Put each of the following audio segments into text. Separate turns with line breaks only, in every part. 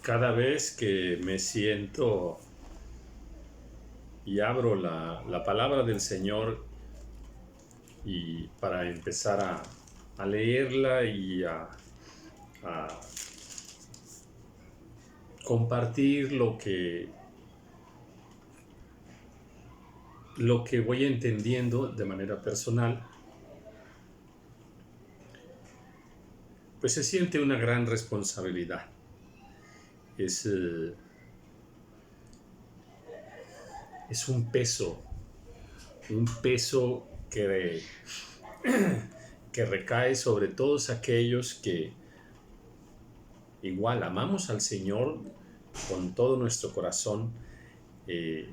Cada vez que me siento y abro la palabra del Señor y para empezar a leerla y a compartir lo que voy entendiendo de manera personal, pues se siente una gran responsabilidad. Es, eh, es un peso que recae sobre todos aquellos que igual amamos al Señor con todo nuestro corazón, eh,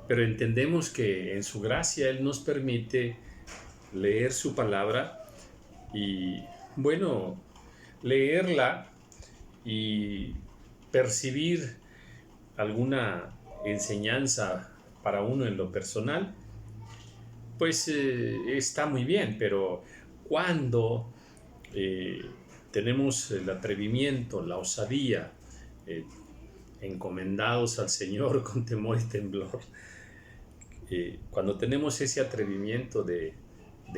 pero entendemos que en su gracia Él nos permite leer su palabra y, bueno, leerla y percibir alguna enseñanza para uno en lo personal, pues está muy bien, pero cuando eh, tenemos el atrevimiento, la osadía, eh, encomendados al Señor con temor y temblor, cuando tenemos ese atrevimiento de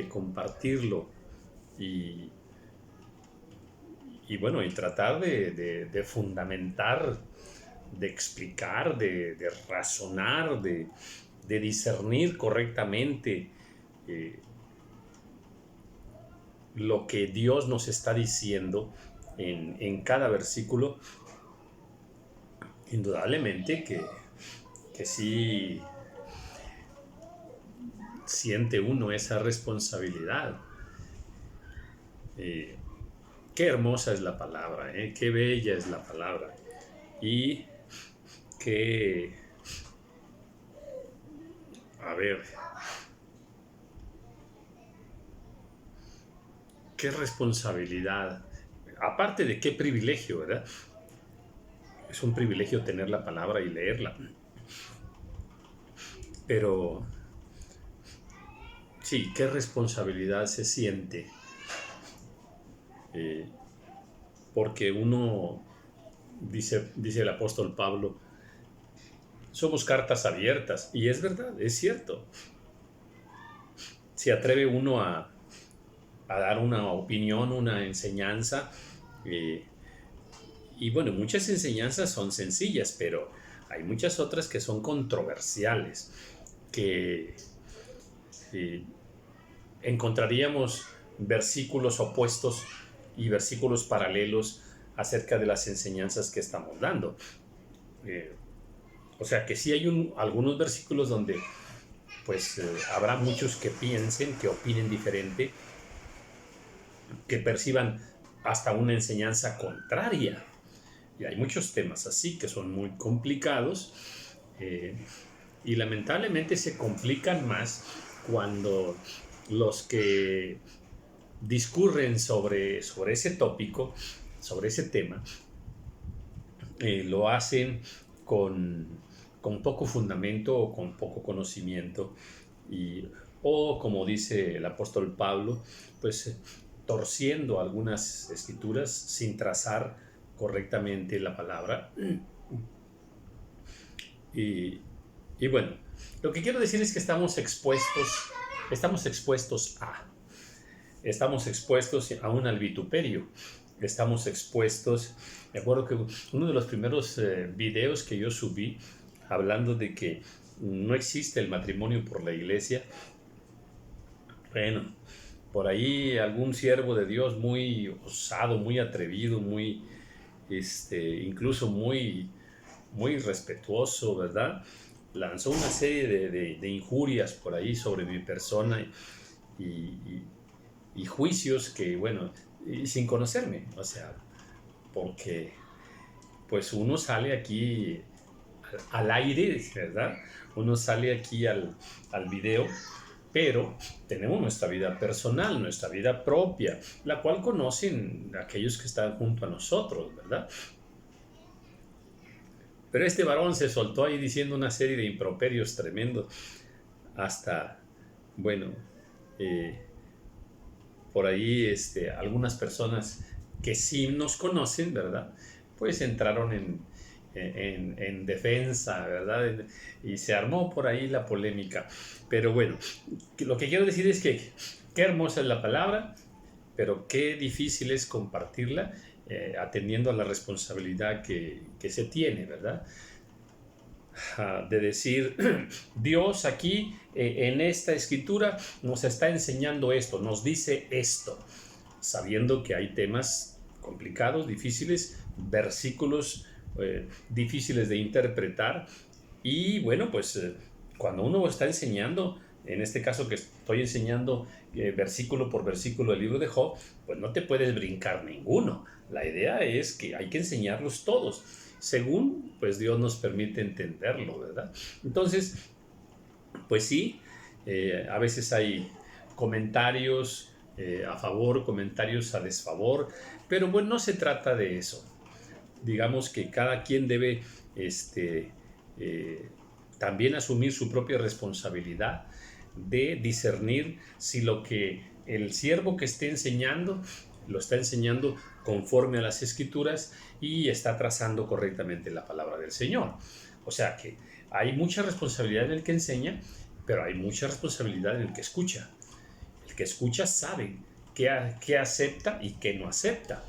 compartirlo y, y bueno, y tratar de fundamentar, de explicar, de razonar, de discernir correctamente eh, lo que Dios nos está diciendo en cada versículo, indudablemente que sí siente uno esa responsabilidad. Eh, Qué hermosa es la palabra, qué bella es la palabra y qué, a ver, qué responsabilidad. Aparte de qué privilegio, ¿verdad? Es un privilegio tener la palabra y leerla. Pero sí, qué responsabilidad se siente. eh, Porque uno, dice el apóstol Pablo, somos cartas abiertas. Y es verdad, es cierto. Se atreve uno a dar una opinión, una enseñanza. eh, y bueno, muchas enseñanzas son sencillas, pero hay muchas otras que son controversiales, que eh, encontraríamos versículos opuestos y versículos paralelos acerca de las enseñanzas que estamos dando. Eh, o sea que sí hay algunos versículos donde pues habrá muchos que piensen, que opinen diferente, que perciban hasta una enseñanza contraria. Y hay muchos temas así que son muy complicados eh, y lamentablemente se complican más cuando los que discurren sobre ese tópico, sobre ese tema, lo hacen con, con poco fundamento o con poco conocimiento y, o como dice el apóstol Pablo, pues torciendo algunas escrituras sin trazar correctamente la palabra. Y, y bueno, lo que quiero decir es que estamos expuestos aún al vituperio, estamos expuestos. Me acuerdo que uno de los primeros videos que yo subí hablando de que no existe el matrimonio por la iglesia, bueno, por ahí algún siervo de Dios muy osado, muy atrevido, muy, incluso muy respetuoso, ¿verdad? Lanzó una serie de injurias por ahí sobre mi persona y, y juicios que, bueno, y sin conocerme, o sea, porque pues uno sale aquí al aire, ¿verdad? Uno sale aquí al video, pero tenemos nuestra vida personal, nuestra vida propia, la cual conocen aquellos que están junto a nosotros, ¿verdad? Pero este varón se soltó ahí diciendo una serie de improperios tremendos, hasta, bueno, eh, por ahí algunas personas que sí nos conocen, ¿verdad? Pues entraron en defensa, ¿verdad? Y se armó por ahí la polémica. Pero bueno, lo que quiero decir es que qué hermosa es la palabra, pero qué difícil es compartirla atendiendo a la responsabilidad que se tiene, ¿verdad? De decir, Dios aquí en esta escritura nos está enseñando esto, nos dice esto, sabiendo que hay temas complicados, difíciles, versículos difíciles de interpretar. Y bueno, pues cuando uno está enseñando, en este caso que estoy enseñando versículo por versículo el libro de Job, pues no te puedes brincar ninguno. La idea es que hay que enseñarlos todos, según pues Dios nos permite entenderlo, ¿verdad? Entonces, pues sí, a veces hay comentarios a favor, comentarios a desfavor, pero bueno, no se trata de eso. Digamos que cada quien debe también asumir su propia responsabilidad de discernir si lo que el siervo que esté enseñando lo está enseñando conforme a las escrituras y está trazando correctamente la palabra del Señor. O sea que hay mucha responsabilidad en el que enseña, pero hay mucha responsabilidad en el que escucha. El que escucha sabe qué acepta y qué no acepta,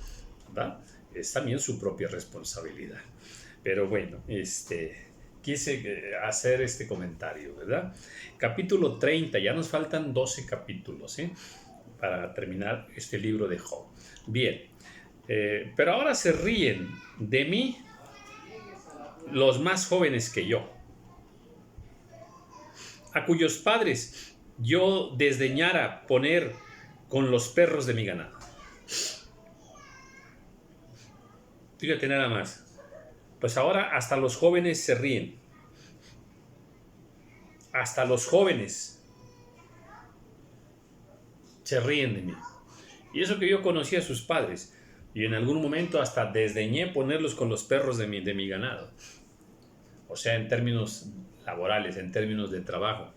¿verdad? Es también su propia responsabilidad. Pero bueno, quise hacer este comentario, ¿verdad? Capítulo 30, ya nos faltan 12 capítulos, para terminar este libro de Job. Bien, pero ahora se ríen de mí los más jóvenes que yo, a cuyos padres yo desdeñara poner con los perros de mi ganado. Fíjate nada más. Pues ahora hasta los jóvenes se ríen. Hasta los jóvenes se ríen de mí. Y eso que yo conocí a sus padres. Y en algún momento hasta desdeñé ponerlos con los perros de mi ganado. O sea, en términos laborales, en términos de trabajo.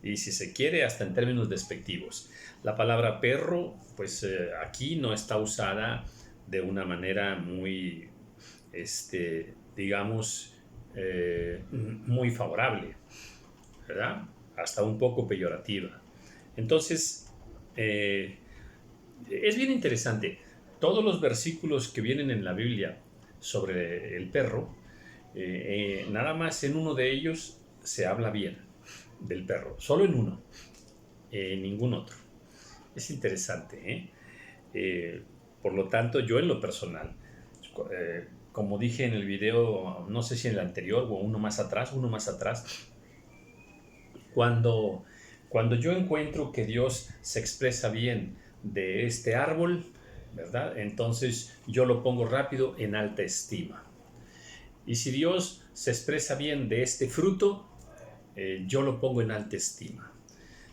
Y si se quiere, hasta en términos despectivos. La palabra perro, pues aquí no está usada de una manera muy, digamos, muy favorable, ¿verdad? Hasta un poco peyorativa. Entonces, es bien interesante. Todos los versículos que vienen en la Biblia sobre el perro, nada más en uno de ellos se habla bien del perro, solo en uno, ningún otro. Es interesante, por lo tanto, yo en lo personal, como dije en el video, no sé si en el anterior o uno más atrás, cuando yo encuentro que Dios se expresa bien de este árbol, ¿verdad? Entonces yo lo pongo rápido en alta estima. Y si Dios se expresa bien de este fruto, yo lo pongo en alta estima.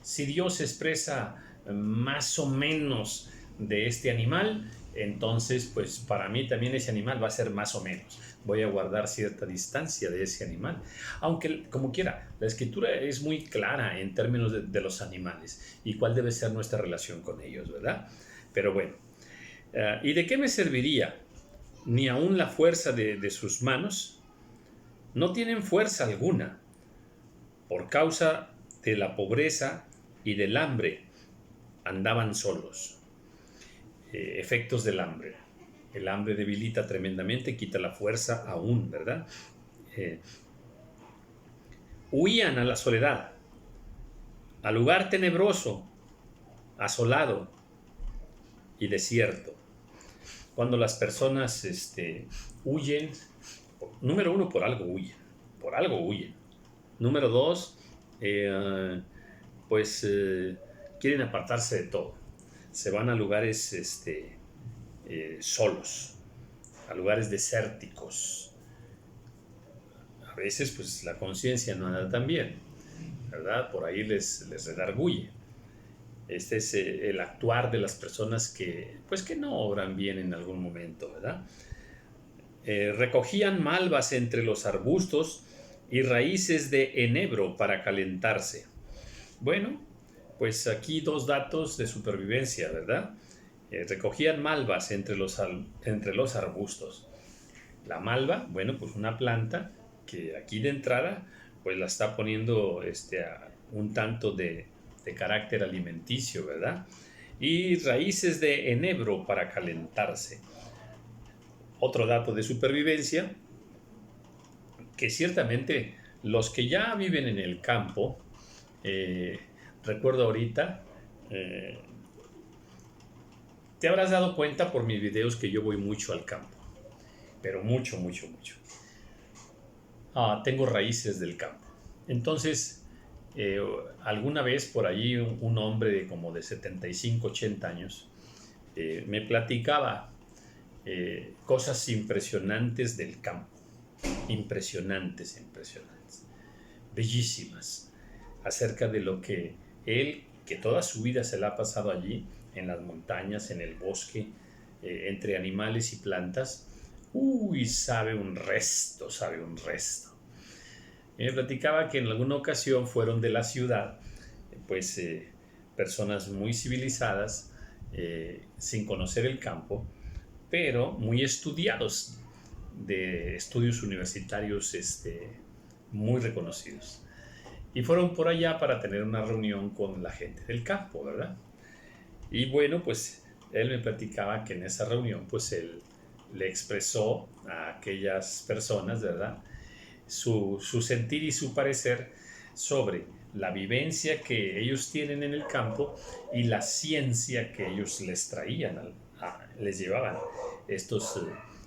Si Dios se expresa más o menos de este animal, entonces pues para mí también ese animal va a ser más o menos. Voy a guardar cierta distancia de ese animal. Aunque como quiera, la escritura es muy clara en términos de los animales y cuál debe ser nuestra relación con ellos, ¿verdad? Pero bueno, ¿y de qué me serviría? Ni aun la fuerza de sus manos. No tienen fuerza alguna. Por causa de la pobreza y del hambre, andaban solos. Efectos del hambre. El hambre debilita tremendamente, quita la fuerza aún, ¿verdad? Huían a la soledad, al lugar tenebroso, asolado y desierto. Cuando las personas huyen, número uno, por algo huyen. Número dos, quieren apartarse de todo. Se van a lugares solos, a lugares desérticos. A veces pues la conciencia no anda tan bien, ¿verdad? Por ahí les redarguye. Este es el actuar de las personas que no obran bien en algún momento, ¿verdad? Recogían malvas entre los arbustos y raíces de enebro para calentarse. Bueno, pues aquí dos datos de supervivencia, ¿verdad? Recogían malvas entre los arbustos. La malva, bueno, pues una planta que aquí de entrada, pues la está poniendo un tanto de carácter alimenticio, ¿verdad? Y raíces de enebro para calentarse. Otro dato de supervivencia, que ciertamente los que ya viven en el campo, recuerdo ahorita, te habrás dado cuenta por mis videos que yo voy mucho al campo, pero mucho, mucho, mucho. Tengo raíces del campo. Entonces, alguna vez por allí un hombre de como de 75, 80 años me platicaba cosas impresionantes del campo. Impresionantes, impresionantes. Bellísimas. Acerca de lo que él, que toda su vida se la ha pasado allí, en las montañas, en el bosque, entre animales y plantas, sabe un resto, sabe un resto. Me platicaba que en alguna ocasión fueron de la ciudad, pues personas muy civilizadas, sin conocer el campo, pero muy estudiados, de estudios universitarios muy reconocidos. Y fueron por allá para tener una reunión con la gente del campo, ¿verdad? Y bueno, pues él me platicaba que en esa reunión, pues él le expresó a aquellas personas, ¿verdad?, su sentir y su parecer sobre la vivencia que ellos tienen en el campo y la ciencia que ellos les traían, les llevaban. Estos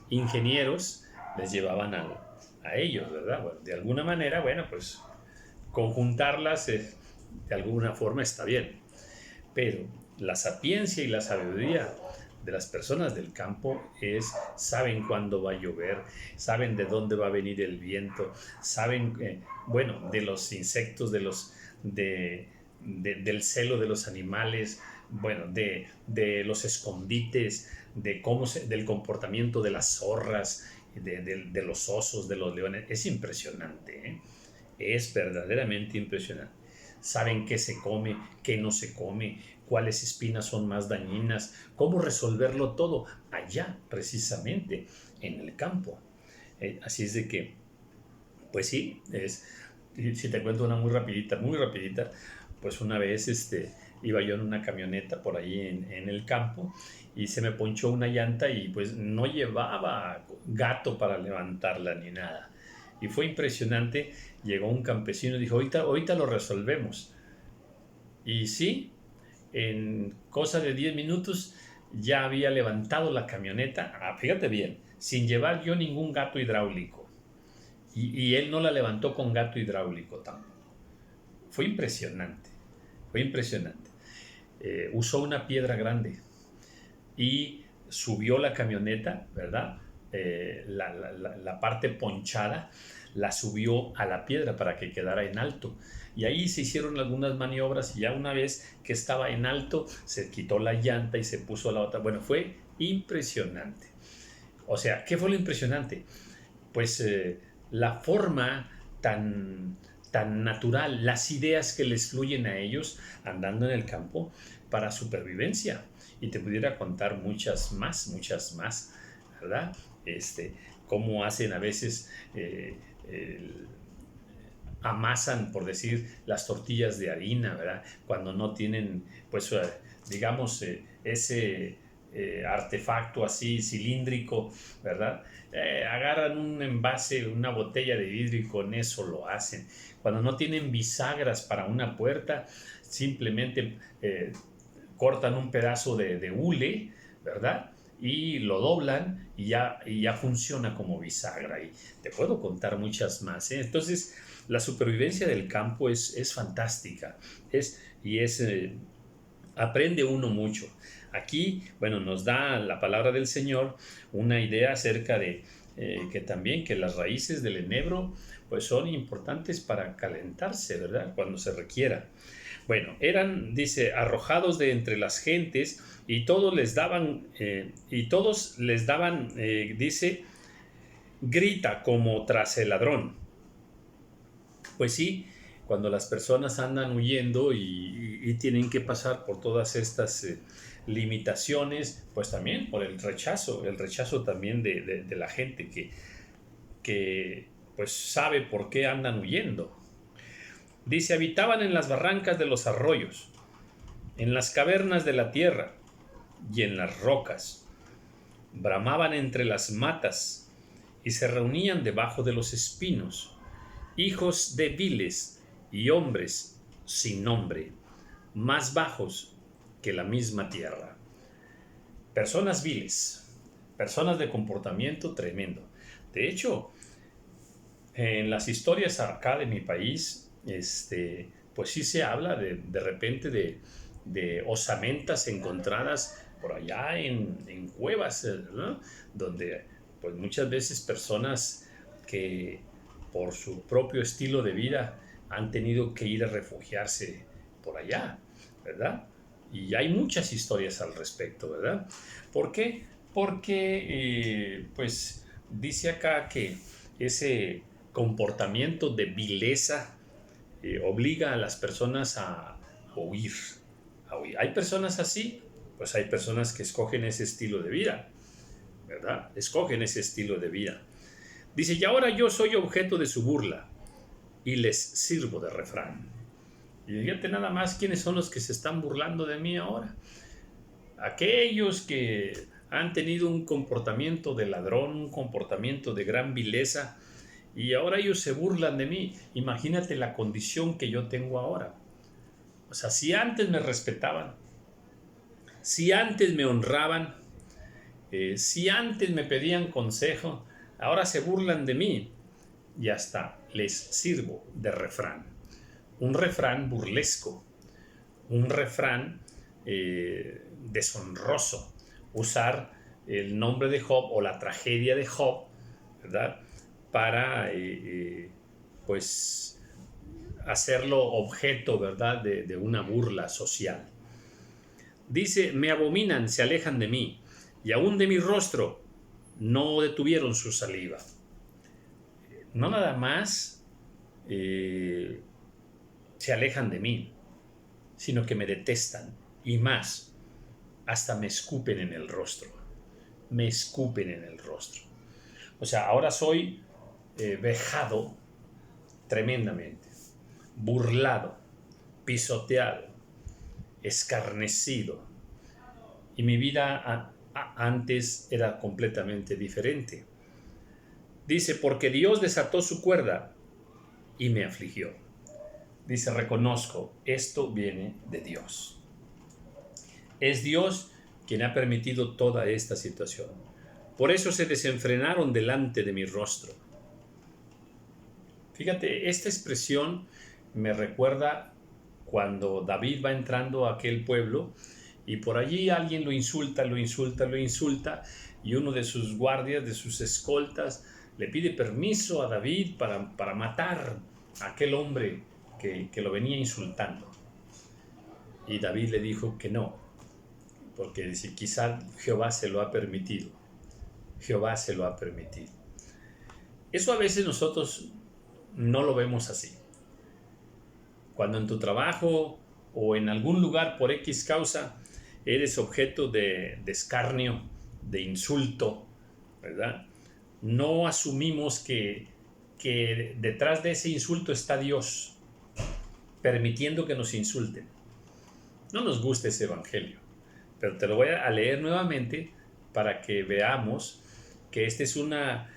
ingenieros les llevaban a ellos, ¿verdad? Bueno, de alguna manera, bueno, pues conjuntarlas de alguna forma está bien, pero la sapiencia y la sabiduría de las personas del campo saben cuándo va a llover, saben de dónde va a venir el viento, saben, de los insectos, del celo de los animales, de los escondites, del comportamiento de las zorras, de los osos, de los leones. Es impresionante, ¿eh? Es verdaderamente impresionante. Saben qué se come, qué no se come, cuáles espinas son más dañinas, cómo resolverlo todo allá, precisamente, en el campo. Así es de que, pues sí, si te cuento una muy rapidita, pues una vez iba yo en una camioneta por ahí en el campo y se me ponchó una llanta y pues no llevaba gato para levantarla ni nada. Y fue impresionante, llegó un campesino y dijo, ahorita lo resolvemos. Y sí, en cosa de 10 minutos ya había levantado la camioneta, fíjate bien, sin llevar yo ningún gato hidráulico. Y él no la levantó con gato hidráulico tampoco. Fue impresionante, fue impresionante. Usó una piedra grande y subió la camioneta, ¿verdad? La parte ponchada la subió a la piedra para que quedara en alto. Y ahí se hicieron algunas maniobras y ya una vez que estaba en alto se quitó la llanta y se puso la otra. Bueno, fue impresionante. O sea, ¿qué fue lo impresionante? Pues la forma tan natural, las ideas que les fluyen a ellos andando en el campo para supervivencia. Y te pudiera contar muchas más, ¿verdad? Cómo hacen a veces, amasan, por decir, las tortillas de harina, ¿verdad? Cuando no tienen, pues, digamos, ese artefacto así cilíndrico, ¿verdad? Agarran un envase, una botella de vidrio y con eso lo hacen. Cuando no tienen bisagras para una puerta, simplemente cortan un pedazo de hule, ¿verdad?, y lo doblan y ya funciona como bisagra. Y te puedo contar muchas más, ¿eh? Entonces, la supervivencia del campo es fantástica. Aprende uno mucho. Aquí, bueno, nos da la palabra del Señor una idea acerca de que las raíces del enebro pues son importantes para calentarse, ¿verdad?, cuando se requiera. Bueno, eran, dice, arrojados de entre las gentes y todos les daban, dice, grita como tras el ladrón. Pues sí, cuando las personas andan huyendo y tienen que pasar por todas estas limitaciones, pues también por el rechazo también de la gente que pues sabe por qué andan huyendo. Dice, habitaban en las barrancas de los arroyos, en las cavernas de la tierra y en las rocas. Bramaban entre las matas y se reunían debajo de los espinos, hijos de viles y hombres sin nombre, más bajos que la misma tierra. Personas viles, personas de comportamiento tremendo. De hecho, en las historias acá de mi país, pues sí se habla de repente de osamentas encontradas por allá en cuevas, ¿no? Donde pues muchas veces personas que por su propio estilo de vida han tenido que ir a refugiarse por allá, ¿verdad? Y hay muchas historias al respecto, ¿verdad? ¿Por qué? Porque, pues, dice acá que ese comportamiento de vileza obliga a las personas a huir, a huir. ¿Hay personas así? Pues hay personas que escogen ese estilo de vida, ¿verdad? Escogen ese estilo de vida. Dice, y ahora yo soy objeto de su burla y les sirvo de refrán. Y fíjate nada más quiénes son los que se están burlando de mí ahora. Aquellos que han tenido un comportamiento de ladrón, un comportamiento de gran vileza, y ahora ellos se burlan de mí. Imagínate la condición que yo tengo ahora. O sea, si antes me respetaban, si antes me honraban, si antes me pedían consejo, ahora se burlan de mí y hasta les sirvo de refrán. Un refrán burlesco, un refrán deshonroso. Usar el nombre de Job o la tragedia de Job, ¿verdad? Para, pues, hacerlo objeto, ¿verdad? De una burla social. Dice, me abominan, se alejan de mí, y aún de mi rostro no detuvieron su saliva. No nada más se alejan de mí, sino que me detestan, y más, hasta me escupen en el rostro. Me escupen en el rostro. O sea, ahora soy vejado tremendamente, burlado, pisoteado, escarnecido. Y mi vida antes era completamente diferente. Dice, porque Dios desató su cuerda y me afligió. Dice, reconozco, esto viene de Dios. Es Dios quien ha permitido toda esta situación. Por eso se desenfrenaron delante de mi rostro. Fíjate, esta expresión me recuerda cuando David va entrando a aquel pueblo y por allí alguien lo insulta, y uno de sus guardias, de sus escoltas, le pide permiso a David para matar a aquel hombre que lo venía insultando. Y David le dijo que no, porque dice, quizá Jehová se lo ha permitido. Jehová se lo ha permitido. Eso a veces nosotros no lo vemos así. Cuando en tu trabajo o en algún lugar por X causa eres objeto de escarnio, de insulto, ¿verdad? No asumimos que detrás de ese insulto está Dios, permitiendo que nos insulten. No nos gusta ese evangelio, pero te lo voy a leer nuevamente para que veamos que esta es una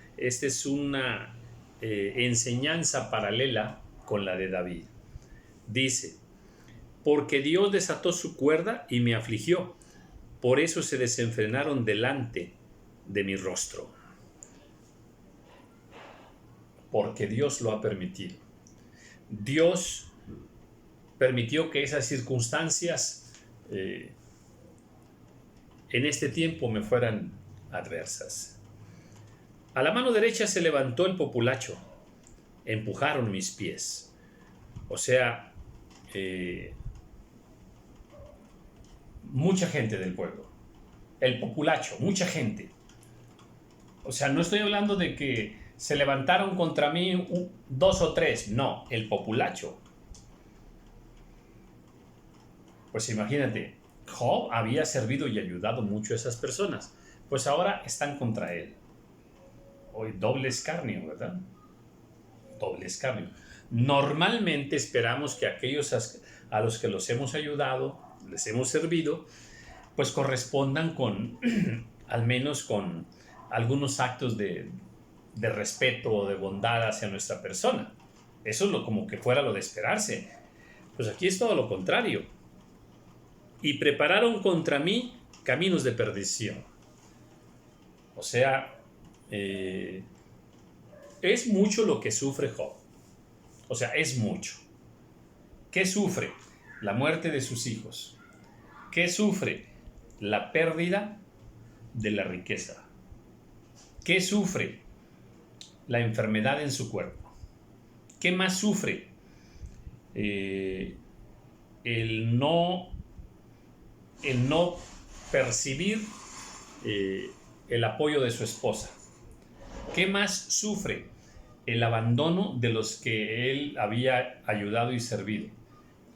enseñanza paralela con la de David. Dice, porque Dios desató su cuerda y me afligió, por eso se desenfrenaron delante de mi rostro. Porque Dios lo ha permitido. Dios permitió que esas circunstancias en este tiempo me fueran adversas. A la mano derecha se levantó el populacho, empujaron mis pies. O sea, mucha gente del pueblo, el populacho, mucha gente. O sea, no estoy hablando de que Se levantaron contra mí 2 o 3. No, el populacho. Pues imagínate, Job había servido y ayudado mucho a esas personas. Pues ahora están contra él. Hoy doble escarnio, ¿verdad? Doble escarnio. Normalmente esperamos que aquellos a los que los hemos ayudado, les hemos servido, pues correspondan con, al menos con algunos actos de respeto o de bondad hacia nuestra persona. Eso es como que fuera lo de esperarse. Pues aquí es todo lo contrario. Y prepararon contra mí caminos de perdición. O sea, es mucho lo que sufre Job. O sea, es mucho. ¿Qué sufre? La muerte de sus hijos. ¿Qué sufre? La pérdida de la riqueza. ¿Qué sufre? La enfermedad en su cuerpo. ¿Qué más sufre? El no percibir el apoyo de su esposa. ¿Qué más sufre? El abandono de los que él había ayudado y servido.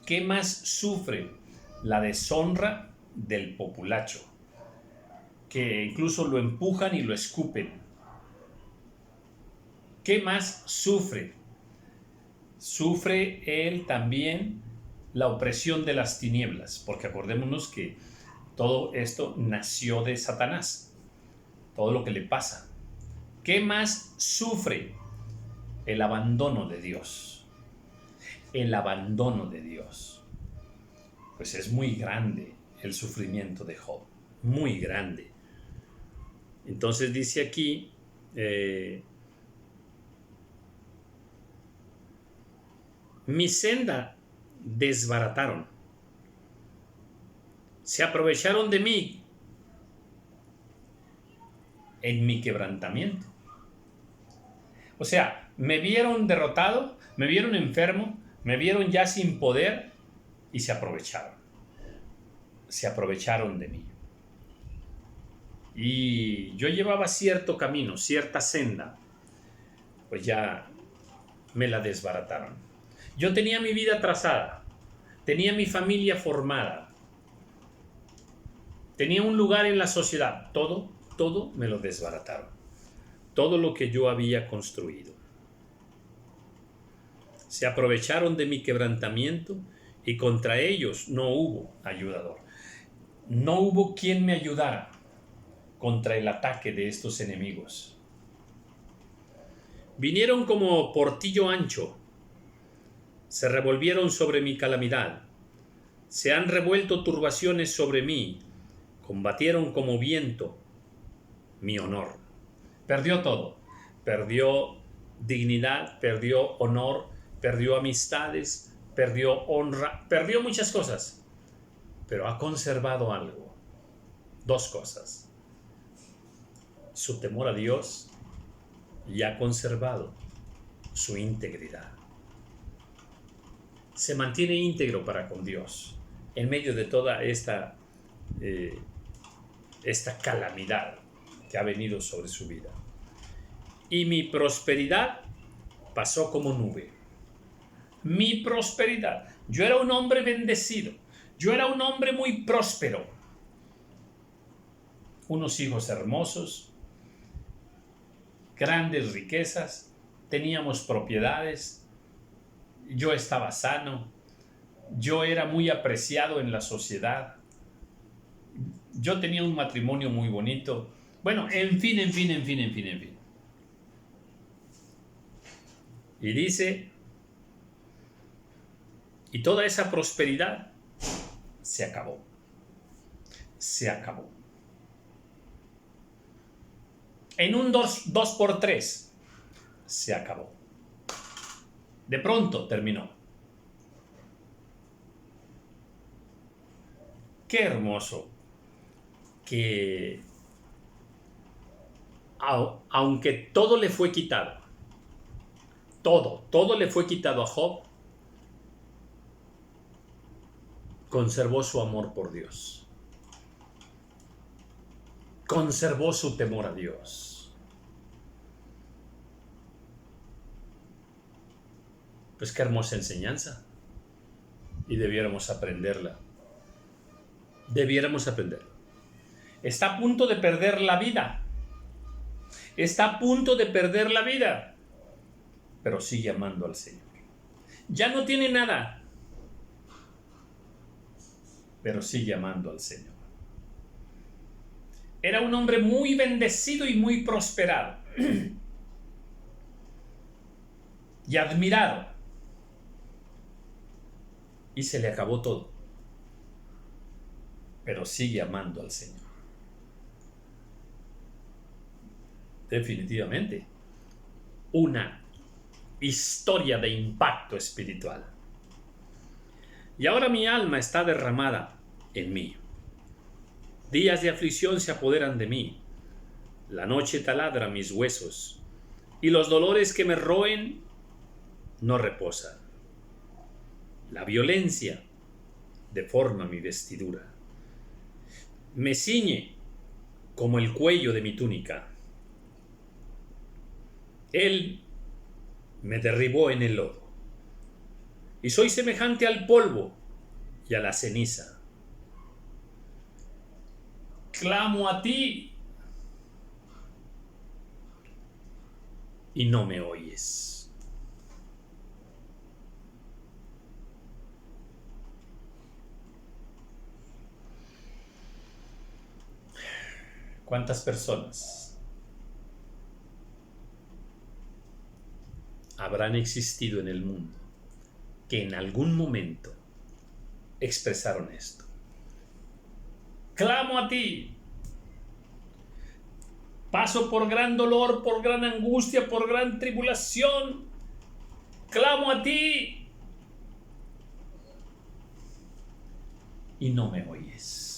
¿Qué más sufre? La deshonra del populacho, que incluso lo empujan y lo escupen. ¿Qué más sufre? Sufre él también la opresión de las tinieblas, porque acordémonos que todo esto nació de Satanás, todo lo que le pasa. ¿Qué más sufre? El abandono de Dios. El abandono de Dios. Pues es muy grande el sufrimiento de Job, muy grande. Entonces dice aquí, mi senda desbarataron, se aprovecharon de mí en mi quebrantamiento. O sea, me vieron derrotado, me vieron enfermo, me vieron ya sin poder y se aprovecharon. Se aprovecharon de mí. Y yo llevaba cierto camino, cierta senda, pues ya me la desbarataron. Yo tenía mi vida trazada, tenía mi familia formada, tenía un lugar en la sociedad, todo me lo desbarataron. Todo lo que yo había construido. Se aprovecharon de mi quebrantamiento y contra ellos no hubo ayudador. No hubo quien me ayudara contra el ataque de estos enemigos. Vinieron como portillo ancho, se revolvieron sobre mi calamidad, se han revuelto turbaciones sobre mí, combatieron como viento mi honor. Perdió todo, perdió dignidad, perdió honor, perdió amistades, perdió honra, perdió muchas cosas, pero ha conservado algo, 2 cosas: su temor a Dios, y ha conservado su integridad. Se mantiene íntegro para con Dios en medio de toda esta calamidad que ha venido sobre su vida. Y mi prosperidad pasó como nube. Mi prosperidad. Yo era un hombre bendecido. Yo era un hombre muy próspero. Unos hijos hermosos, grandes riquezas, teníamos propiedades, yo estaba sano, yo era muy apreciado en la sociedad, yo tenía un matrimonio muy bonito. Bueno, en fin. Y dice, y toda esa prosperidad se acabó. Se acabó. En un 2x3 se acabó. De pronto terminó. Qué hermoso que aunque todo le fue quitado, todo le fue quitado a Job, conservó su amor por Dios, conservó su temor a Dios. Pues qué hermosa enseñanza. Y debiéramos aprenderla. Debiéramos aprenderla. Está a punto de perder la vida. Está a punto de perder la vida. Pero sigue amando al Señor. Ya no tiene nada. Pero sigue amando al Señor. Era un hombre muy bendecido y muy prosperado. Y admirado. Y se le acabó todo. Pero sigue amando al Señor. Definitivamente. Una historia de impacto espiritual. Y ahora mi alma está derramada en mí. Días de aflicción se apoderan de mí. La noche taladra mis huesos. Y los dolores que me roen no reposan. La violencia deforma mi vestidura. Me ciñe como el cuello de mi túnica. Él me derribó en el lodo. Y soy semejante al polvo y a la ceniza. Clamo a ti y no me oyes. ¿Cuántas personas habrán existido en el mundo que en algún momento expresaron esto? Clamo a ti. Paso por gran dolor, por gran angustia, por gran tribulación. Clamo a ti y no me oyes.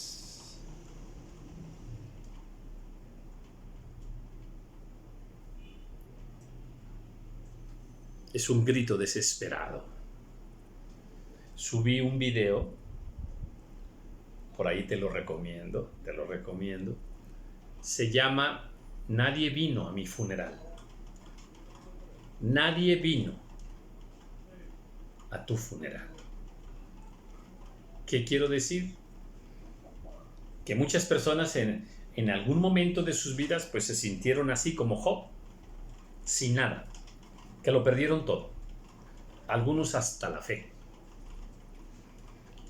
Es un grito desesperado. Subí un video, por ahí te lo recomiendo. Se llama Nadie vino a mi funeral. Nadie vino a tu funeral. ¿Qué quiero decir? Que muchas personas en algún momento de sus vidas pues se sintieron así como Job, sin nada, que lo perdieron todo. Algunos hasta la fe.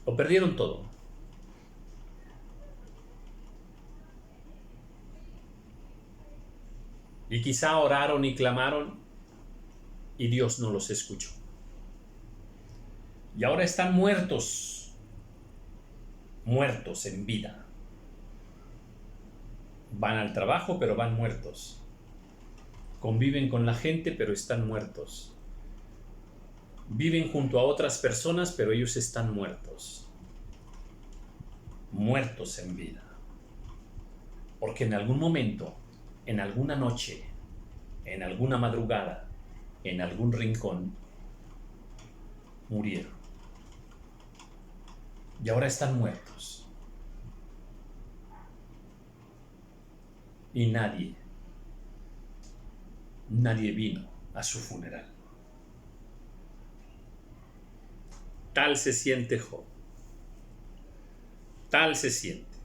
Lo perdieron todo. Y quizá oraron y clamaron y Dios no los escuchó. Y ahora están muertos en vida. Van al trabajo, pero van muertos. Conviven con la gente, pero están muertos. Viven junto a otras personas, pero ellos están muertos. Muertos en vida. Porque en algún momento, en alguna noche, en alguna madrugada, en algún rincón, murieron. Y ahora están muertos. Y nadie vino a su funeral. Tal se siente Job. Tal se siente.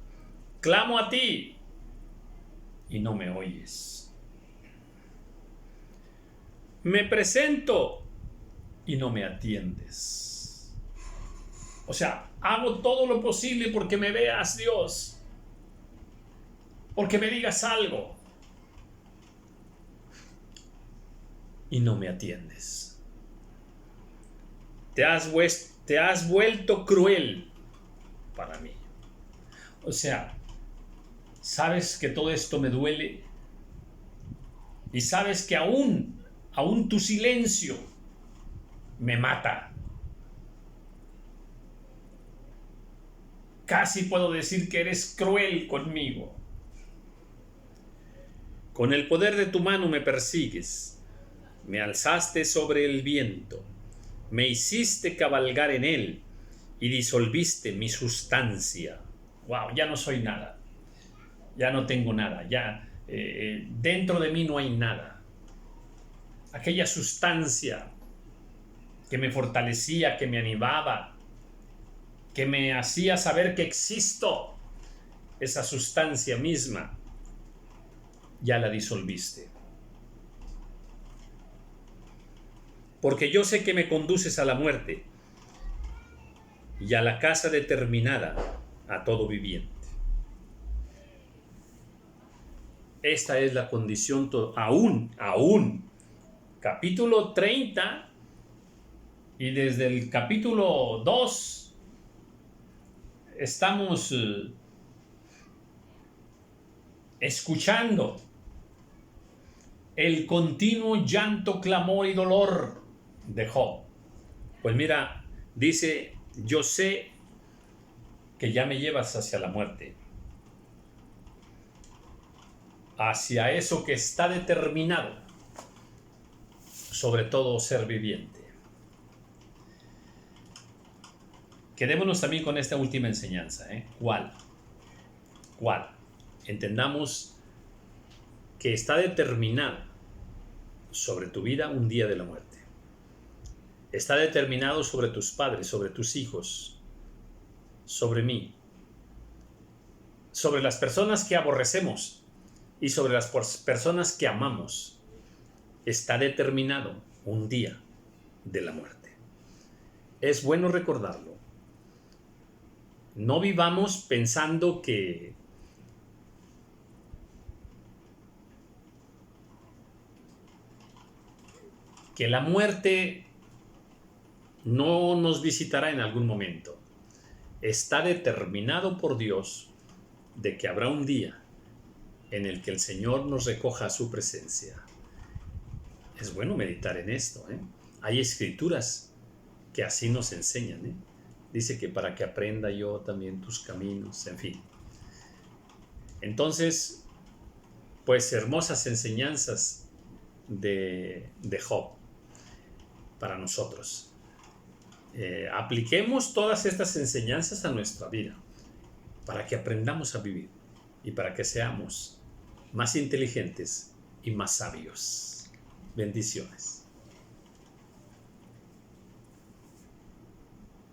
Clamo a ti y no me oyes. Me presento y no me atiendes. O sea, hago todo lo posible porque me veas, Dios. Porque me digas algo. Y no me atiendes. Te has vuelto cruel para mí. O sea, sabes que todo esto me duele. Y sabes que aún tu silencio me mata. Casi puedo decir que eres cruel conmigo. Con el poder de tu mano me persigues. Me alzaste sobre el viento. Me hiciste cabalgar en él y disolviste mi sustancia. Wow, ya no soy nada. Ya no tengo nada. Ya dentro de mí no hay nada. Aquella sustancia que me fortalecía, que me animaba, que me hacía saber que existo, esa sustancia misma, ya la disolviste. Porque yo sé que me conduces a la muerte y a la casa determinada a todo viviente. Esta es la condición, aún, capítulo 30, y desde el capítulo 2 estamos escuchando el continuo llanto, clamor y dolor de Job. Pues mira, dice, yo sé que ya me llevas hacia la muerte, hacia eso que está determinado sobre todo ser viviente. Quedémonos también con esta última enseñanza. ¿Cuál? Entendamos que está determinado sobre tu vida un día de la muerte. Está determinado sobre tus padres, sobre tus hijos, sobre mí, sobre las personas que aborrecemos y sobre las personas que amamos. Está determinado un día de la muerte. Es bueno recordarlo. No vivamos pensando que la muerte no nos visitará en algún momento. Está determinado por Dios de que habrá un día en el que el Señor nos recoja a su presencia. Es bueno meditar en esto. Hay escrituras que así nos enseñan. Dice que para que aprenda yo también tus caminos, en fin. Entonces, pues hermosas enseñanzas de Job para nosotros. Apliquemos todas estas enseñanzas a nuestra vida para que aprendamos a vivir y para que seamos más inteligentes y más sabios. Bendiciones.